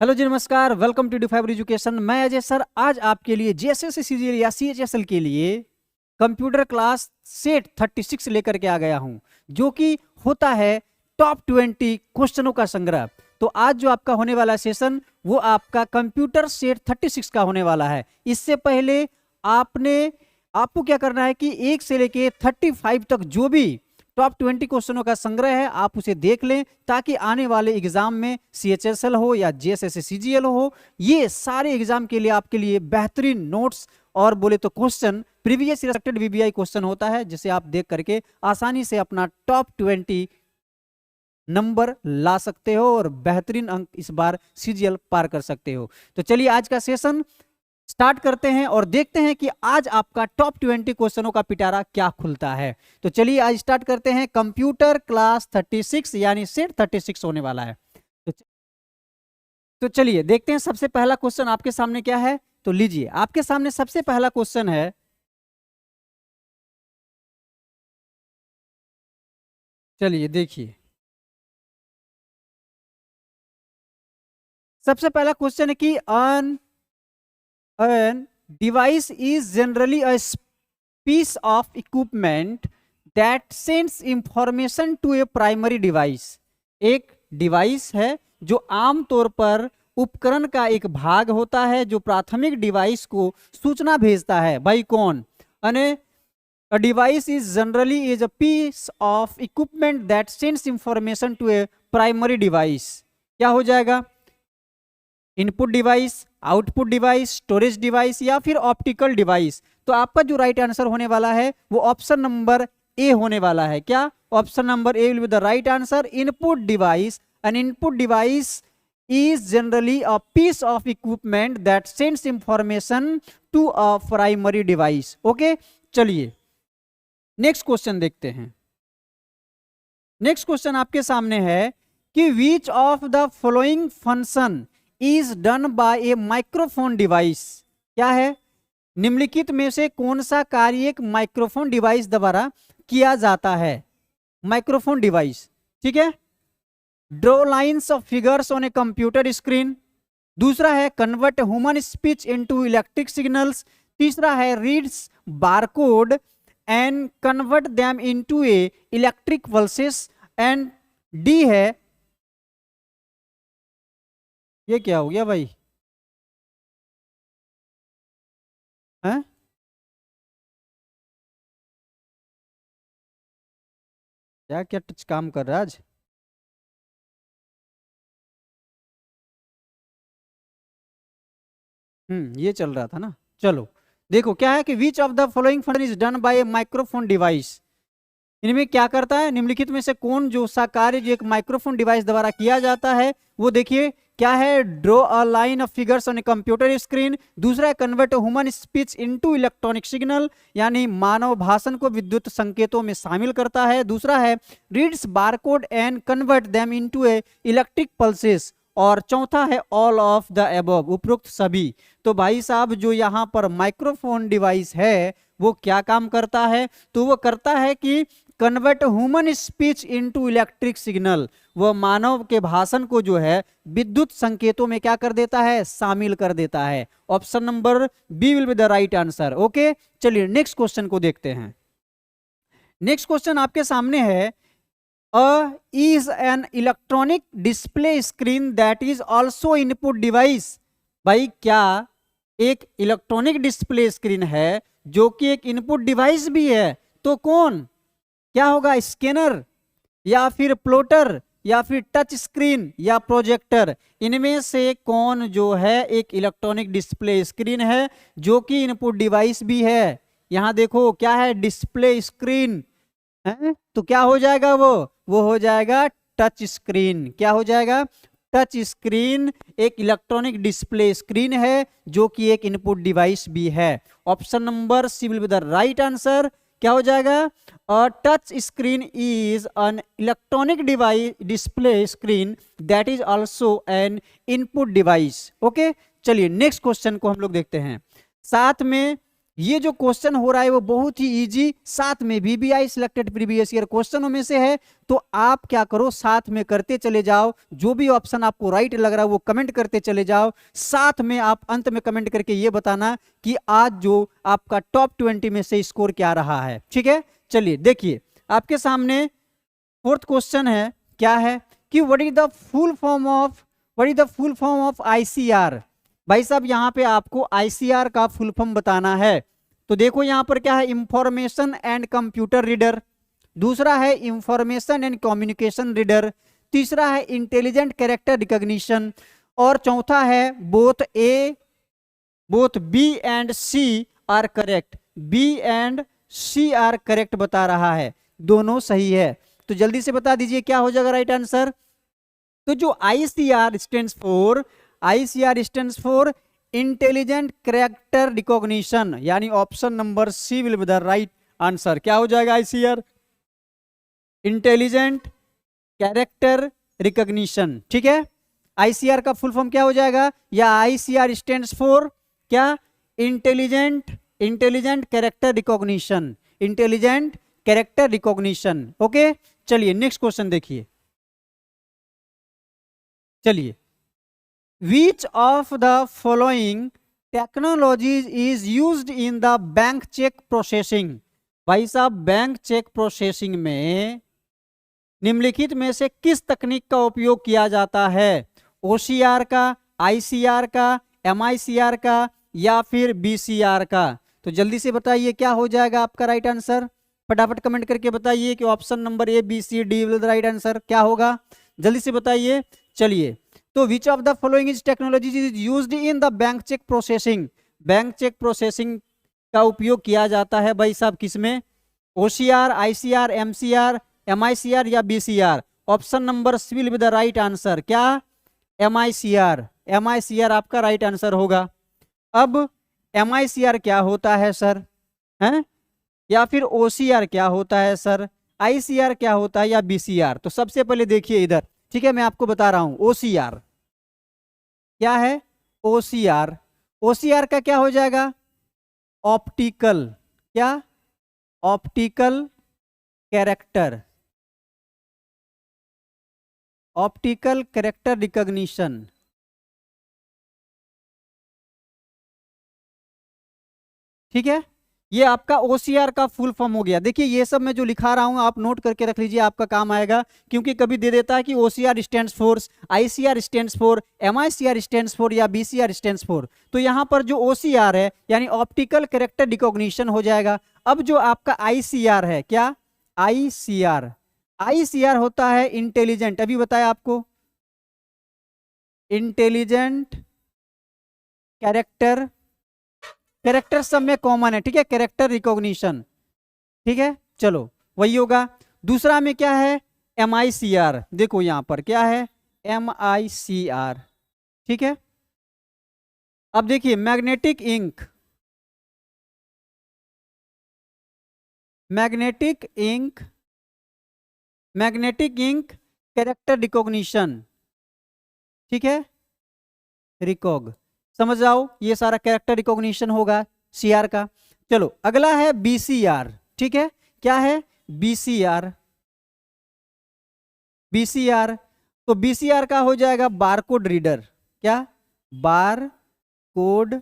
Hello ji, नमस्कार। Welcome to D five education. मैं Ajay sir आज आपके लिए जेएसएससी सीजीएल या सीएचएसएल के लिए कंप्यूटर क्लास सेट 36 लेकर के आ गया हूं, जो कि होता है टॉप 20 क्वेश्चनों का संग्रह। तो आज जो आपका होने वाला सेशन वो आपका कंप्यूटर सेट 36 का होने वाला है। इससे पहले आपको क्या करना है कि 1 से लेके 35 तक जो भी टॉप 20 क्वेश्चनों का संग्रह है आप उसे देख लें, ताकि आने वाले एग्जाम में सीएचएसएल हो या जेएसएससी सीजीएल हो, ये सारे एग्जाम के लिए आपके लिए बेहतरीन नोट्स और बोले तो question previous related VBI question होता है, जिसे आप देख करके आसानी से अपना टॉप 20 नंबर ला सकते हो और बेहतरीन अंक इस बार सीजीएल पार कर सकते हो। तो चलिए आज का सेशन स्टार्ट करते हैं और देखते हैं कि आज आपका टॉप 20 क्वेश्चनों का पिटारा क्या खुलता है। तो चलिए आज स्टार्ट करते हैं। कंप्यूटर क्लास 36 यानी सेट 36 होने वाला है। तो चलिए देखते हैं सबसे पहला क्वेश्चन आपके सामने क्या है। तो लीजिए, आपके सामने सबसे पहला क्वेश्चन है, चलिए देखिए, सबसे पहला क्वेश्चन है कि an device is generally a piece of equipment that sends information to a primary device। एक डिवाइस है जो आमतौर पर उपकरण का एक भाग होता है जो प्राथमिक डिवाइस को सूचना भेजता है। भाई कौन? अने a device is generally is a piece of equipment that sends information to a primary device। क्या हो जाएगा? Input device, output device, storage device या फिर ऑप्टिकल डिवाइस। तो आपका जो राइट आंसर होने वाला है वो ऑप्शन नंबर ए होने वाला है। क्या? Option number A will be the right answer. Input device, N input device is generally a piece of equipment that sends information to a primary device। Okay, चलिए next question देखते हैं। Next question आपके सामने है कि which of the following function is done by a microphone device। क्या है? निम्नलिखित में से कौन सा कार्य एक माइक्रोफोन डिवाइस द्वारा किया जाता है? माइक्रोफोन डिवाइस, ठीक है। Draw lines of figures on a computer screen. दूसरा है convert human speech into electric signals. तीसरा है reads barcode and convert them into A electric pulses. And D है, ये क्या हो गया भाई? हैं? क्या क्या टच काम कर रहा है आज? ये चल रहा था ना। चलो देखो क्या है कि which of the following function is done by A microphone device. इनमें क्या करता है? निम्नलिखित में से कौन जो सा कार्य जो एक माइक्रोफोन डिवाइस द्वारा किया जाता है वो देखिए क्या है। Draw a line of figures on a computer screen. दूसरा है convert human speech into electronic signal, यानी मानव भाषण को विद्युत संकेतों में शामिल करता है। दूसरा है reads barcode and convert them into A electric pulses. और चौथा है ऑल ऑफ द एबव, उपरोक्त सभी। तो भाई साहब जो यहाँ पर माइक्रोफोन डिवाइस है वो क्या काम करता है? तो वो करता है कि convert human speech into electric signal. वह मानव के भाषण को जो है विद्युत संकेतों में क्या कर देता है? शामिल कर देता है। Option number B will be the right answer. Okay, चलिए नेक्स्ट क्वेश्चन को देखते हैं। नेक्स्ट क्वेश्चन आपके सामने है, is an electronic display screen that is also input device। भाई क्या एक इलेक्ट्रॉनिक डिस्प्ले स्क्रीन है जो कि एक इनपुट डिवाइस भी है? तो कौन? क्या होगा? स्कैनर या फिर प्लॉटर या फिर टच स्क्रीन या प्रोजेक्टर। इनमें से कौन जो है एक इलेक्ट्रॉनिक डिस्प्ले स्क्रीन है जो कि इनपुट डिवाइस भी है? यहां देखो क्या है? डिस्प्ले स्क्रीन है, तो क्या हो जाएगा? वो हो जाएगा टच स्क्रीन। क्या हो जाएगा? टच स्क्रीन एक इलेक्ट्रॉनिक डिस्प्ले स्क्रीन है जो कि एक इनपुट डिवाइस भी है। Option number C will be the right answer. क्या हो जाएगा? Touch screen is an electronic device display screen that is also an input device. Okay, चलिए नेक्स्ट क्वेश्चन को हम लोग देखते हैं। साथ में ये जो क्वेश्चन हो रहा है वो बहुत ही इजी, साथ में VBI सिलेक्टेड प्रीवियस ईयर क्वेश्चनों में से है। तो आप क्या करो, साथ में करते चले जाओ, जो भी ऑप्शन आपको राइट लग रहा है वो कमेंट करते चले जाओ। साथ में आप अंत में कमेंट करके ये बताना कि आज जो आपका टॉप 20 में से स्कोर क्या रहा है। ठीक है, चलिए देखिए आपके सामने फोर्थ क्वेश्चन है, क्या है कि what is the full form of ICR। भाई साहब यहाँ पे आपको ICR का फुल फॉर्म बताना है। तो देखो यहाँ पर क्या है, इंफॉर्मेशन एंड कंप्यूटर रीडर, दूसरा है इंफॉर्मेशन एंड कम्युनिकेशन रीडर, तीसरा है इंटेलिजेंट कैरेक्टर रिकॉग्निशन, और चौथा है both B and C are correct. B and C are correct बता रहा है, दोनों सही है। तो जल्दी से बता दीजिए क्या हो जाएगा राइट आंसर। तो जो ICR stands for intelligent character recognition, यानी option number C will be the right answer. क्या हो जाएगा ICR, इंटेलिजेंट कैरेक्टर रिकॉग्निशन। ठीक है, ICR का फुल फॉर्म क्या हो जाएगा, या ICR स्टैंड्स फॉर क्या, intelligent character recognition, intelligent character recognition. Okay, चलिए नेक्स्ट क्वेश्चन देखिए। चलिए, Which of the following technologies is used in the bank cheque processing. भाई साहब बैंक चेक प्रोसेसिंग में निम्नलिखित में से किस तकनीक का उपयोग किया जाता है, OCR का, ICR का, MICR का, या फिर BCR का। तो जल्दी से बताइए क्या हो जाएगा आपका राइट आंसर, फटाफट कमेंट करके बताइए कि option number A, B, C, D will the right answer क्या होगा, जल्दी से बताइए। चलिए, तो विच of the following is technologies is used in the bank cheque processing. Bank cheque processing का उपयोग किया जाता है भाई साहब किसमें, OCR, ICR, MCR, MICR या BCR। Option number C will be the right answer, क्या, MICR आपका राइट आंसर होगा। अब MICR क्या होता है सर, हैं, या फिर OCR क्या होता है सर, ICR क्या होता है, या BCR। तो सबसे पहले देखिए इधर, ठीक है, मैं आपको बता रहा हूं। OCR क्या है, OCR का क्या हो जाएगा, ऑप्टिकल, क्या, ऑप्टिकल कैरेक्टर रिकॉग्निशन। ठीक है, ये आपका OCR का फुल फॉर्म हो गया। देखिए ये सब मैं जो लिखा रहा हूं आप नोट करके रख लीजिए, आपका काम आएगा, क्योंकि कभी दे देता है कि OCR stands for, ICR stands for, MICR stands for, या BCR स्टैंड्स फॉर। तो यहां पर जो OCR है यानी ऑप्टिकल कैरेक्टर रिकॉग्निशन हो जाएगा। अब जो आपका ICR है, क्या, ICR होता है इंटेलिजेंट, अभी बताया आपको, इंटेलिजेंट कैरेक्टर सब में कॉमन है। ठीक है, कैरेक्टर रिकॉग्निशन, ठीक है, चलो वही होगा। दूसरा में क्या है, MICR, देखो यहां पर क्या है, MICR। ठीक है, अब देखिए मैग्नेटिक इंक कैरेक्टर रिकॉग्निशन। ठीक है, रिकॉग, समझ जाओ, ये सारा कैरेक्टर रिकॉग्निशन होगा CR का। चलो अगला है BCR। ठीक है, क्या है, BCR। तो BCR का हो जाएगा बारकोड रीडर, क्या, बारकोड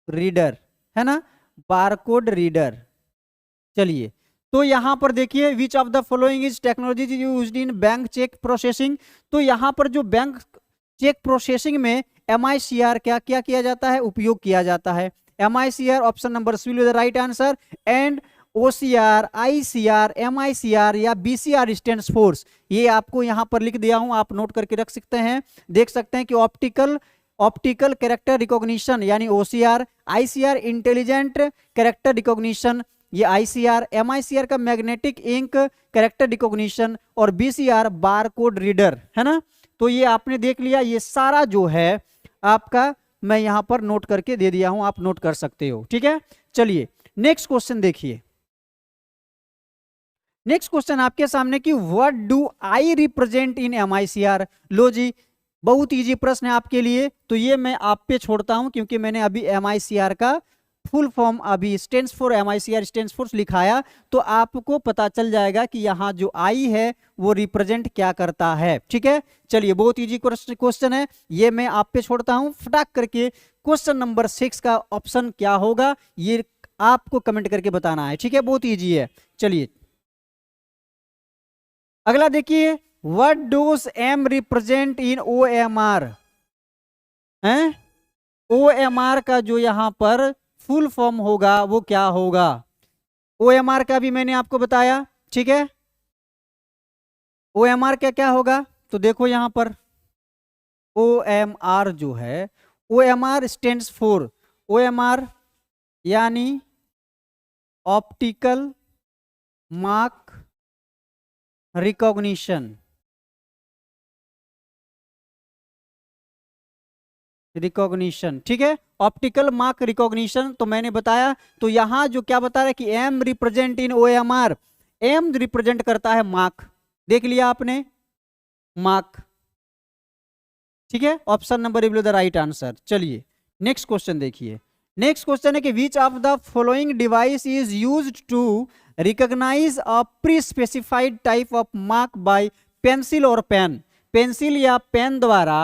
रीडर, है ना, बारकोड रीडर। चलिए, तो यहां पर देखिए विच of the following is technology used in bank cheque processing. तो यहां पर जो बैंक चेक प्रोसेसिंग में MICR क्या क्या किया जाता है, उपयोग किया जाता है। MICR option number C will be the right answer, and OCR, ICR, MICR या BCR स्टैंड्स फॉर, ये आपको यहां पर लिख दिया हूं, आप नोट करके रख सकते हैं। देख सकते हैं कि ऑप्टिकल कैरेक्टर रिकॉग्निशन यानी OCR, ICR intelligent character recognition ये ICR, MICR का मैग्नेटिक इंक कैरेक्टर रिकॉग्निशन, और BCR बारकोड रीडर, है ना। तो ये आपने देख लिया, ये सारा जो है आपका मैं यहां पर नोट करके दे दिया हूं, आप नोट कर सकते हो। ठीक है, चलिए नेक्स्ट क्वेश्चन देखिए। नेक्स्ट क्वेश्चन आपके सामने कि what do I represent in MICR। लो जी, बहुत इजी प्रश्न है आपके लिए, तो ये मैं आप पे छोड़ता हूं क्योंकि मैंने अभी MICR का फुल फॉर्म अभी stands for MICR stands for लिखाया तो आपको पता चल जाएगा कि यहाँ जो आई है वो रिप्रेजेंट क्या करता है। ठीक है, चलिए बहुत इजी क्वेश्चन है ये, मैं आप पे छोड़ता हूं। फटाक करके क्वेश्चन नंबर 6 का ऑप्शन क्या होगा ये आपको कमेंट करके बताना है। ठीक है, बहुत इजी है। चलिए अगला देखिए, what does M represent in OMR है। OMR का जो यहां पर फुल फॉर्म होगा वो क्या होगा, OMR का भी मैंने आपको बताया। ठीक है, OMR क्या क्या होगा तो देखो यहां पर OMR जो है, OMR स्टैंड्स फॉर, OMR यानी ऑप्टिकल मार्क रिकॉग्निशन, रिकॉग्निशन। ठीक है, ऑप्टिकल मार्क रिकॉग्निशन तो मैंने बताया। तो यहां जो क्या बता रहा है कि M represent in OMR, M represent करता है मार्क, देख लिया आपने, मार्क। ठीक है, option number is the right answer. चलिए नेक्स्ट क्वेश्चन देखिए। नेक्स्ट क्वेश्चन है कि which of the following device is used to recognise a pre specified type of mark by pencil और पेन। पेंसिल या पेन द्वारा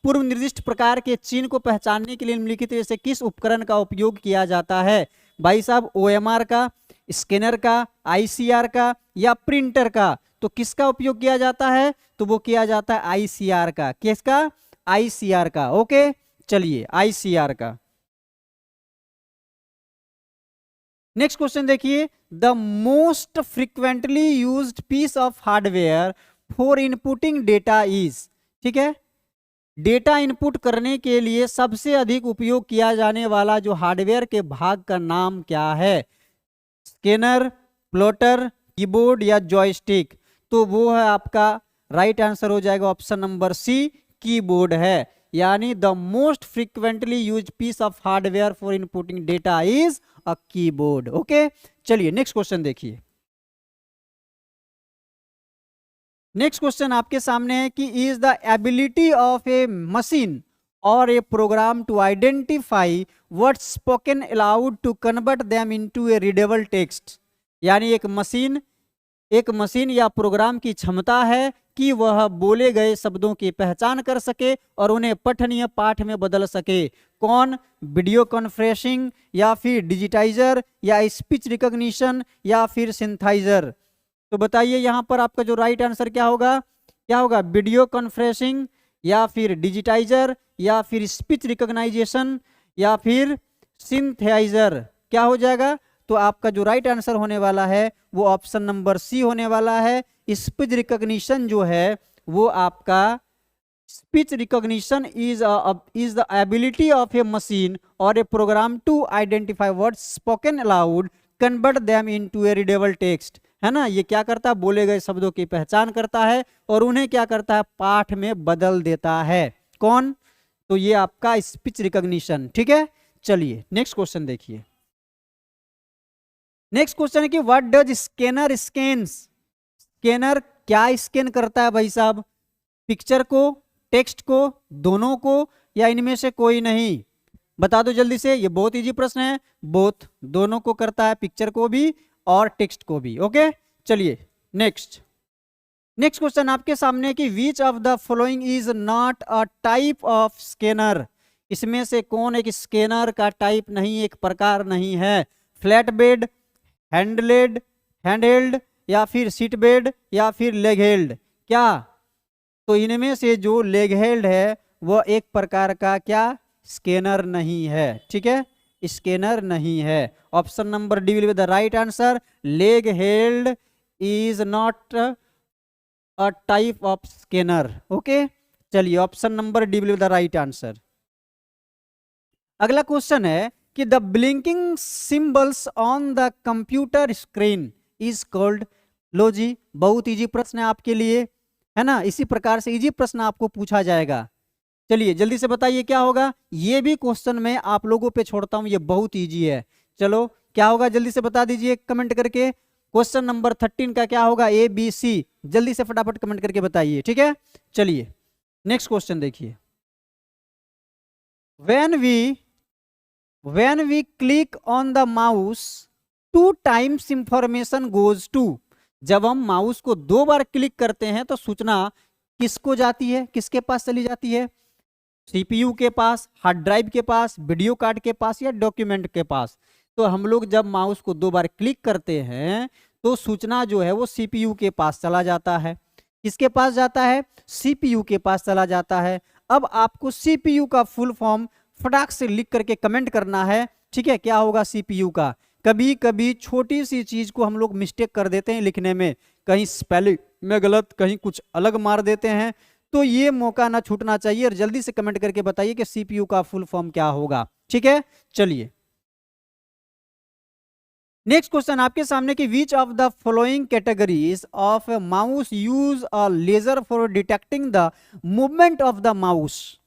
पूर्व निर्दिष्ट प्रकार के चिन्ह को पहचानने के लिए निम्नलिखित में से किस उपकरण का उपयोग किया जाता है। भाई साहब OMR का, स्कैनर का, ICR का या प्रिंटर का, तो किसका उपयोग किया जाता है तो वो किया जाता है ICR का। किसका, ICR का। ओके, चलिए ICR का। नेक्स्ट क्वेश्चन देखिए, the most frequently used piece of hardware for inputting data is. ठीक है, डेटा इनपुट करने के लिए सबसे अधिक उपयोग किया जाने वाला जो हार्डवेयर के भाग का नाम क्या है, स्कैनर, प्लॉटर, कीबोर्ड या जॉयस्टिक। तो वो है आपका राइट आंसर हो जाएगा ऑप्शन नंबर C, कीबोर्ड है। यानी the most frequently use piece of hardware for inputting data is a keyboard. Okay, चलिए नेक्स्ट क्वेश्चन देखिए। नेक्स्ट क्वेश्चन आपके सामने है कि is the ability of a machine और a program to identify words spoken aloud to convert them into a readable text. यानी एक machine या प्रोग्राम की क्षमता है कि वह बोले गए शब्दों की पहचान कर सके और उन्हें पठनीय पाठ में बदल सके। कौन, वीडियो कॉन्फ्रेंसिंग या फिर डिजिटाइजर या स्पीच रिकॉग्निशन या फिर सिंथाइजर। तो बताइए यहाँ पर आपका जो राइट आंसर क्या होगा, क्या होगा, वीडियो कॉन्फ्रेंसिंग या फिर डिजिटाइजर या फिर स्पीच रिकॉग्नाइजेशन या फिर सिंथाइजर। क्या हो जाएगा, तो आपका जो राइट आंसर होने वाला है वो ऑप्शन नंबर C होने वाला है। स्पीच रिकॉग्निशन जो है वो आपका, speech recognition is the ability of a machine और a program to identify words spoken aloud convert them into a readable text. है ना, ये क्या करता है, बोले गए शब्दों की पहचान करता है और उन्हें क्या करता है, पाठ में बदल देता है। कौन, तो ये आपका स्पीच रिकॉग्निशन। ठीक है, चलिए नेक्स्ट क्वेश्चन देखिए। नेक्स्ट क्वेश्चन है कि what does scanner scans. Scanner क्या स्कैन करता है भाई साहब, पिक्चर को, टेक्स्ट को, दोनों को या इनमें से कोई नहीं, बता दो जल्दी से। ये बहुत इजी प्रश्न है, बोथ, दोनों को करता है, पिक्चर को भी और टेक्स्ट को भी। ओके, चलिए नेक्स्ट क्वेश्चन आपके सामने कि which of the following is not a type of scanner. इसमें से कौन एक स्कैनर का टाइप नहीं, एक प्रकार नहीं है। फ्लैट बेड, हैंडहेल्ड या फिर सीट बेड या फिर लेग हेल्ड। क्या, तो इनमें से जो लेग हेल्ड है वह एक प्रकार का क्या, स्कैनर नहीं है। ठीक है, स्कैनर नहीं है। Option number D will be the right answer. Leg held is not a type of scanner. Okay, चलिए option number D will be the right answer. अगला क्वेश्चन है कि the blinking symbols on the computer screen is called. लो जी, बहुत easy प्रश्न है आपके लिए, है ना। इसी प्रकार से इजी प्रश्न आपको पूछा जाएगा। चलिए जल्दी से बताइए क्या होगा। ये भी क्वेश्चन मैं आप लोगों पे छोड़ता हूं, ये बहुत इजी है। चलो क्या होगा जल्दी से बता दीजिए कमेंट करके। क्वेश्चन नंबर 13 का क्या होगा, ABC। जल्दी से फटाफट कमेंट करके बताइए। ठीक है, चलिए नेक्स्ट क्वेश्चन देखिए। When we when we click on the mouse 2 times information goes to, जब हम माउस को 2 बार क्लिक करते हैं तो सूचना किसको जाती है, किसके पास चली जाती है? सीपीयू के पास, हार्ड ड्राइव के पास, वीडियो कार्ड के पास या डॉक्यूमेंट के पास। तो हम लोग जब माउस को 2 बार क्लिक करते हैं तो सूचना जो है वो सीपीयू के पास चला जाता है। किसके पास जाता है? सीपीयू के पास चला जाता है। अब आपको सीपीयू का फुल फॉर्म फटाक से लिख करके कमेंट करना है, ठीक है? क्या होगा सीपीयू का? कभी कभी छोटी सी चीज को हम लोग मिस्टेक कर देते हैं लिखने में, कहीं स्पेलिंग में गलत, कहीं कुछ अलग मार देते हैं, तो ये मौका ना छूटना चाहिए और जल्दी से कमेंट करके बताइए कि सीपीयू का फुल फॉर्म क्या होगा, ठीक है? चलिए नेक्स्ट क्वेश्चन आपके सामने कि which of the following categories of mouse use a laser for detecting the movement of the mouse.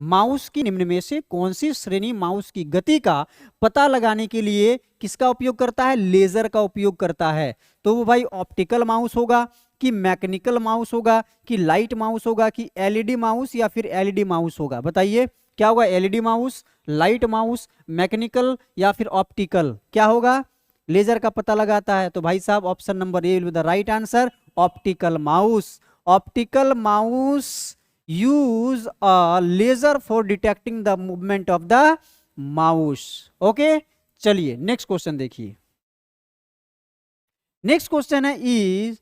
Mouse की निम्न में से कौन सी श्रेणी माउस की गति का पता लगाने के लिए किसका उपयोग करता है? लेजर का उपयोग करता है। तो वो भाई ऑप्टिकल माउस होगा कि मैकेनिकल माउस होगा कि लाइट माउस होगा कि एलईडी माउस या फिर एलईडी माउस होगा? बताइए क्या होगा? LED mouse, light mouse, mechanical या फिर ऑप्टिकल? क्या होगा? लेजर का पता लगाता है। तो भाई साहब option number A will be the right answer, optical mouse. Optical mouse use a laser for detecting the movement of the mouse. Okay चलिए नेक्स्ट क्वेश्चन देखिए। नेक्स्ट क्वेश्चन है is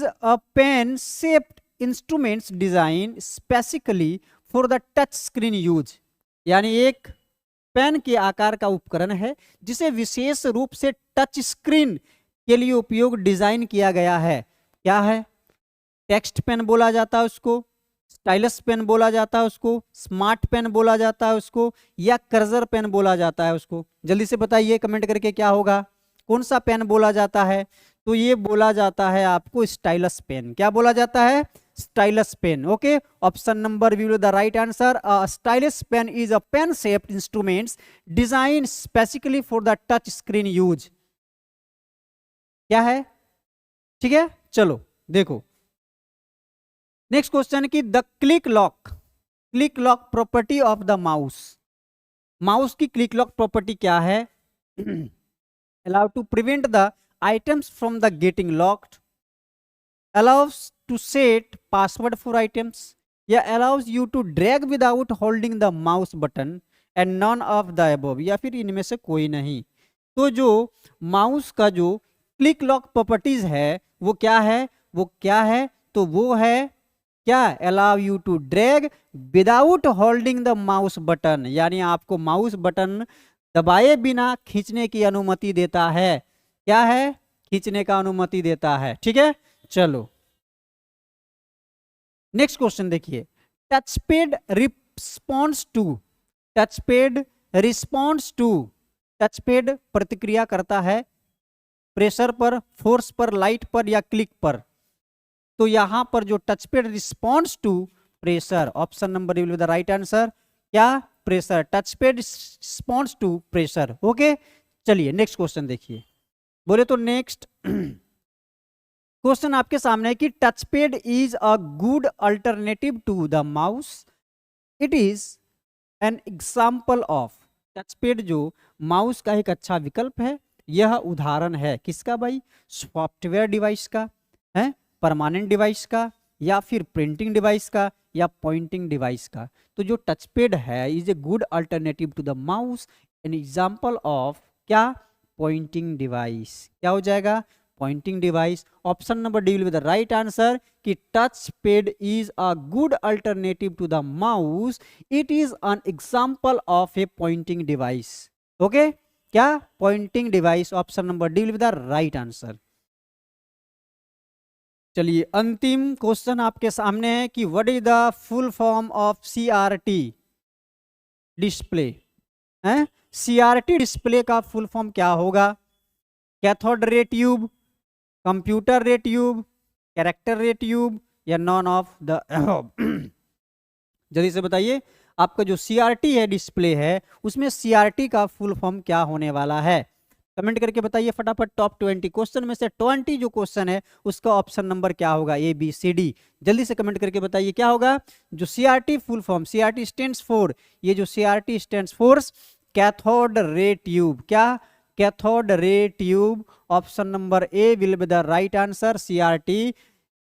a pen shaped instruments design specifically for the touch screen use. यानी एक pen के आकार का उपकरण है जिसे विशेष रूप से टच स्क्रीन के लिए उपयोग डिजाइन किया गया है। क्या है? टेक्स्ट पेन बोला जाता है उसको, स्टाइलस पेन बोला जाता है उसको, स्मार्ट पेन बोला जाता है उसको, या कर्सर पेन बोला जाता है उसको? जल्दी से बताइए कमेंट करके क्या होगा, कौन सा पेन बोला जाता है? तो ये बोला जाता है आपको स्टाइलस पेन। क्या बोला जाता है? Stylus pen. Okay option number B the right answer. Stylus pen is a pen shaped instruments design specifically for the touch screen use. क्या है? ठीक है चलो देखो नेक्स्ट क्वेश्चन की the click lock property of the mouse. Mouse की click lock property क्या है? allow to prevent the items from the getting locked, allows to set password for items, या allows you to drag without holding the mouse button, and none of the above, या फिर इनमें से कोई नहीं। तो जो माउस का जो क्लिक लॉक प्रॉपर्टीज है वो क्या है? वो क्या है? तो वो है क्या? allow you to drag without holding the mouse button, यानी आपको माउस बटन दबाए बिना खींचने की अनुमति देता है। क्या है? खींचने का अनुमति देता है। ठीक है चलो नेक्स्ट क्वेश्चन देखिए। टचपैड रिस्पॉन्स टू टचपैड प्रतिक्रिया करता है प्रेशर पर, फोर्स पर, लाइट पर या क्लिक पर? तो यहां पर जो touchpad response to pressure, option number will be the right answer. क्या? Pressure. Touchpad response to pressure. Okay चलिए नेक्स्ट क्वेश्चन देखिए। बोले तो नेक्स्ट क्वेश्चन आपके सामने है कि touchpad is a good alternative to the mouse. It is an example of. Touchpad जो माउस का एक अच्छा विकल्प है, यह उदाहरण है किसका भाई? सॉफ्टवेयर डिवाइस का है, परमानेंट डिवाइस का, या फिर प्रिंटिंग डिवाइस का, या पॉइंटिंग डिवाइस का? तो जो टचपैड है is a good alternative to the mouse, an example of क्या? Pointing device. क्या हो जाएगा? Pointing device. Option number D will be the right answer कि touchpad is a good alternative to the mouse, it is an example of a pointing device. Okay क्या? Pointing device. Option number D will be the right answer. चलिए अंतिम question आपके सामने है कि what is the full form of CRT display? है CRT display का full form क्या होगा? Cathode ray tube, computer ray tube, character ray tube, या नॉन ऑफ द जल्दी से बताइए आपका जो सीआरटी है डिस्प्ले है उसमें सीआरटी का फुल फॉर्म क्या होने वाला है? कमेंट करके बताइए फटाफट। टॉप 20 क्वेश्चन में से 20 जो क्वेश्चन है उसका ऑप्शन नंबर क्या होगा? A B C D. जल्दी से कमेंट करके बताइए क्या होगा? जो CRT full form, CRT stands for, ये जो CRT stands for cathode ray tube. क्या? Cathode ray tube. Option number A will be the right answer. CRT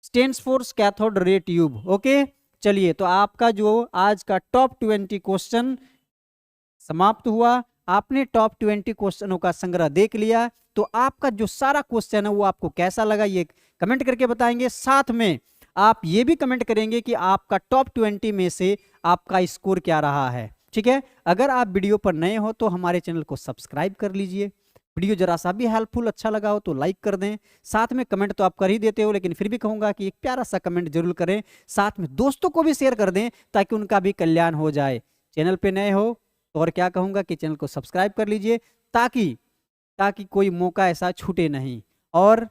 stands for cathode ray tube. Okay, चलिए तो आपका जो आज का टॉप 20 क्वेश्चन समाप्त हुआ। आपने टॉप 20 क्वेश्चनों का संग्रह देख लिया, तो आपका जो सारा क्वेश्चन है वो आपको कैसा लगा ये कमेंट करके बताएंगे। साथ में आप ये भी कमेंट करेंगे कि आपका टॉप 20 में से आपका स्कोर क्या रहा है। ठीक है, अगर आप वीडियो पर नए हो तो हमारे चैनल को सब्सक्राइब कर लीजिए। वीडियो जरा सा भी हेल्पफुल अच्छा लगा हो तो लाइक कर दें। साथ में कमेंट तो आप कर ही देते हो, लेकिन फिर भी कहूंगा कि एक प्यारा सा कमेंट जरूर करें। साथ में दोस्तों को भी शेयर कर दें ताकि उनका भी कल्याण हो जाए। चैनल पे नए हो तो और क्या कहूंगा कि चैनल को सब्सक्राइब कर लीजिए ताकि कोई मौका ऐसा छूटे नहीं। और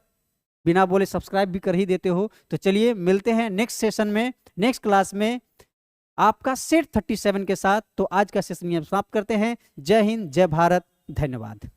बिना बोले सब्सक्राइब भी कर ही देते हो। तो चलिए मिलते हैं नेक्स्ट सेशन में, नेक्स्ट क्लास में आपका सेट 37 के साथ। तो आज का सेशन में समाप्त करते हैं। जय हिंद, जय भारत, धन्यवाद।